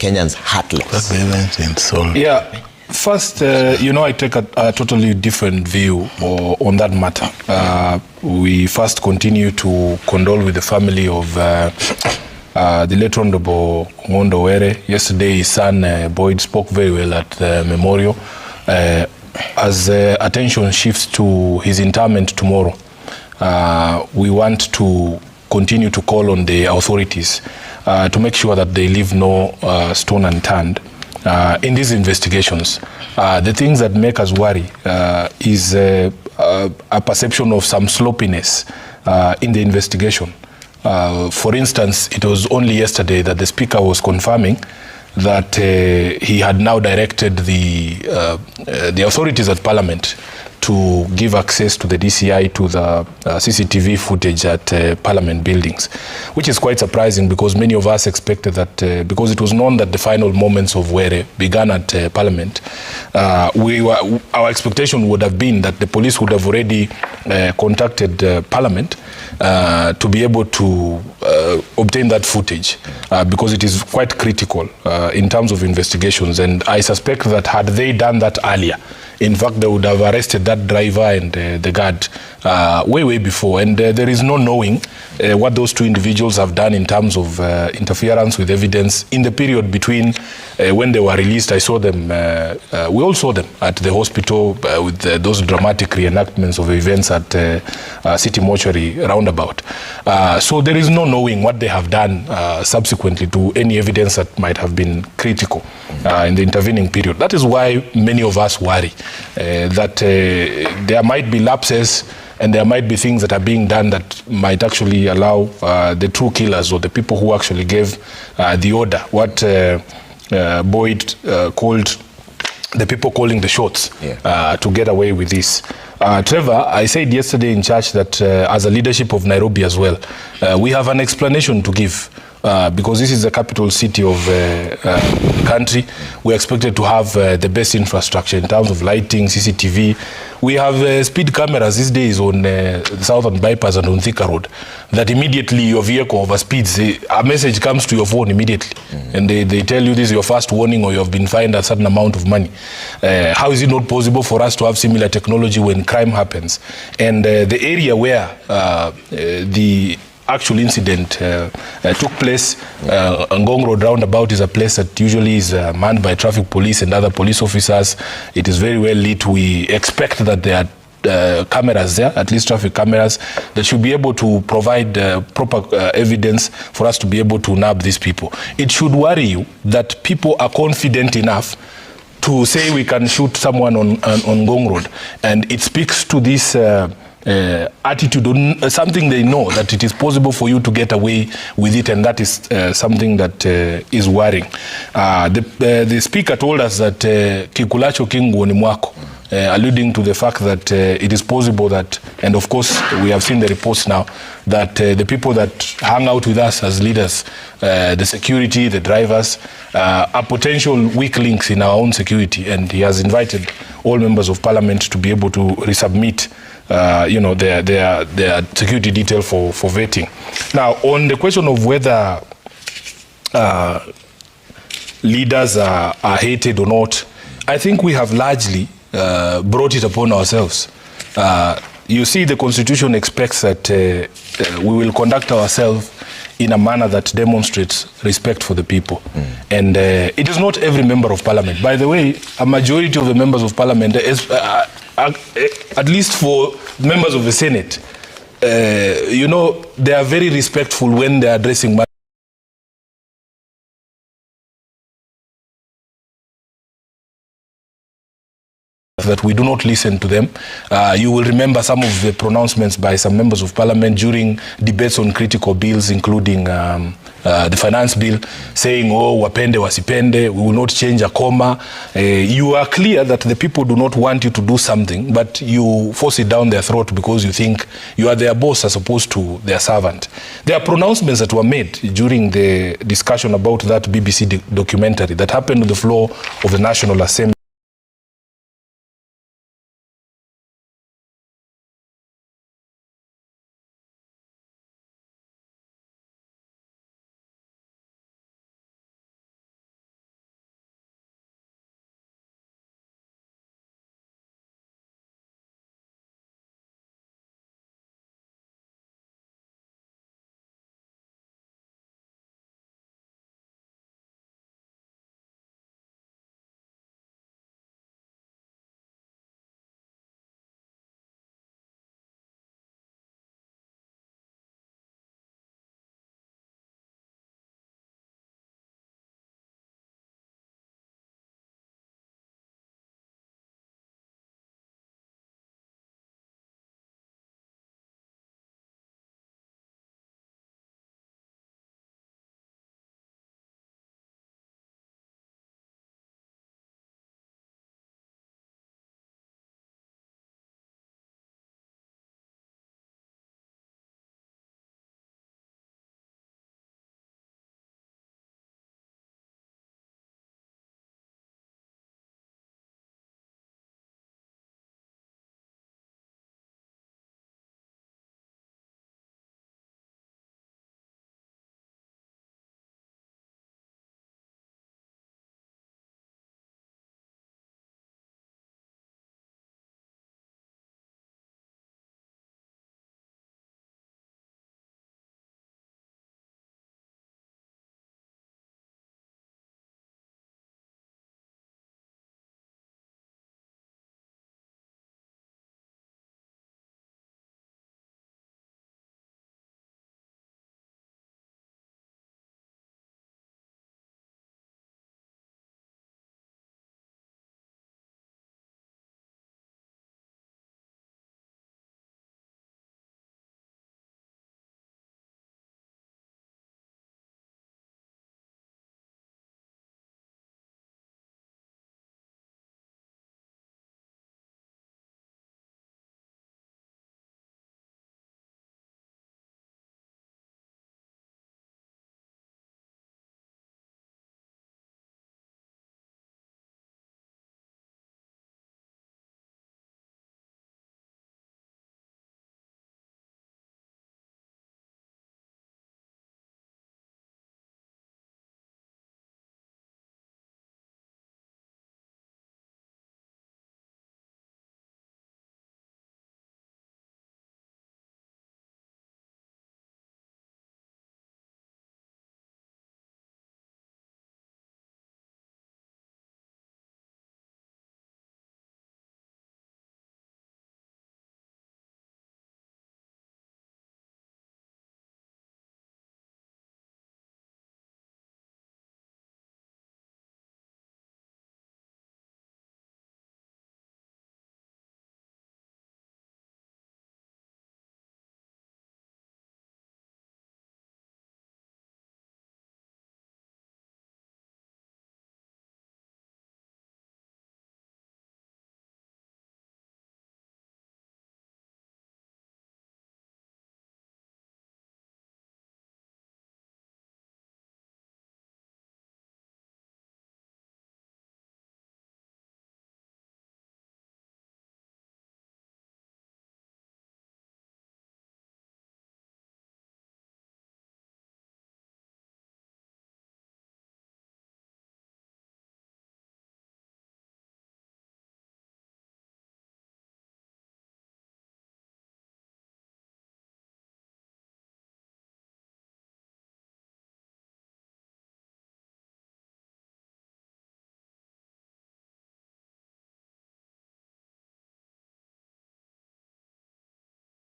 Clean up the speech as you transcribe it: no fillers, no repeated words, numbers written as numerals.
Kenyans heartless? Yeah. First, I take a totally different view on that matter. We first continue to condole with the family of the late Honorable Ngondo Were. Yesterday, his son Boyd spoke very well at the memorial. As attention shifts to his interment tomorrow, we want to continue to call on the authorities to make sure that they leave no stone unturned in these investigations. The things that make us worry is a perception of some sloppiness in the investigation. For instance, it was only yesterday that the Speaker was confirming that he had now directed the authorities at Parliament to give access to the DCI to the CCTV footage at Parliament buildings, which is quite surprising because many of us expected that because it was known that the final moments of Were began at Parliament, our expectation would have been that the police would have already contacted Parliament to be able to obtain that footage because it is quite critical in terms of investigations. And I suspect that had they done that earlier, in fact, they would have arrested that driver and the guard way before. And there is no knowing what those two individuals have done in terms of interference with evidence in the period between when they were released. I saw them, we all saw them at the hospital with those dramatic reenactments of events at City Mortuary roundabout. So there is no knowing what they have done subsequently to any evidence that might have been critical in the intervening period. That is why many of us worry that there might be lapses and there might be things that are being done that might actually allow the true killers or the people who actually gave the order, what Boyd called the people calling the shots, to get away with this. Trevor, I said yesterday in church that as a leadership of Nairobi as well, we have an explanation to give. Because this is the capital city of the country. We're expected to have the best infrastructure in terms of lighting, CCTV. We have speed cameras these days on the Southern Bypass and on Thika Road, that immediately your vehicle overspeeds, a message comes to your phone immediately. And they tell you this is your first warning or you have been fined a certain amount of money. How is it not possible for us to have similar technology when crime happens? And the area where the actual incident took place, Ngong Road roundabout is a place that usually is manned by traffic police and other police officers. It is very well lit. We expect that there are cameras there, at least traffic cameras, that should be able to provide proper evidence for us to be able to nab these people. It should worry you that people are confident enough to say we can shoot someone on Ngong Road, and it speaks to this attitude on something they know, that it is possible for you to get away with it, and that is something that is worrying. The speaker told us that kikulacho kingu ni mwako, alluding to the fact that it is possible that, and of course we have seen the reports now, that the people that hang out with us as leaders, the security, the drivers, are potential weak links in our own security, and he has invited all members of Parliament to be able to resubmit their security detail for vetting. Now, on the question of whether leaders are hated or not, I think we have largely brought it upon ourselves. You see, the Constitution expects that we will conduct ourselves in a manner that demonstrates respect for the people. And it is not every member of Parliament. By the way, a majority of the members of Parliament, at least for members of the Senate, they are very respectful when they are addressing that we do not listen to them. You will remember some of the pronouncements by some members of Parliament during debates on critical bills, including the finance bill, saying, oh, wapende wasipende, we will not change a comma. You are clear that the people do not want you to do something, but you force it down their throat because you think you are their boss as opposed to their servant. There are pronouncements that were made during the discussion about that BBC documentary that happened on the floor of the National Assembly.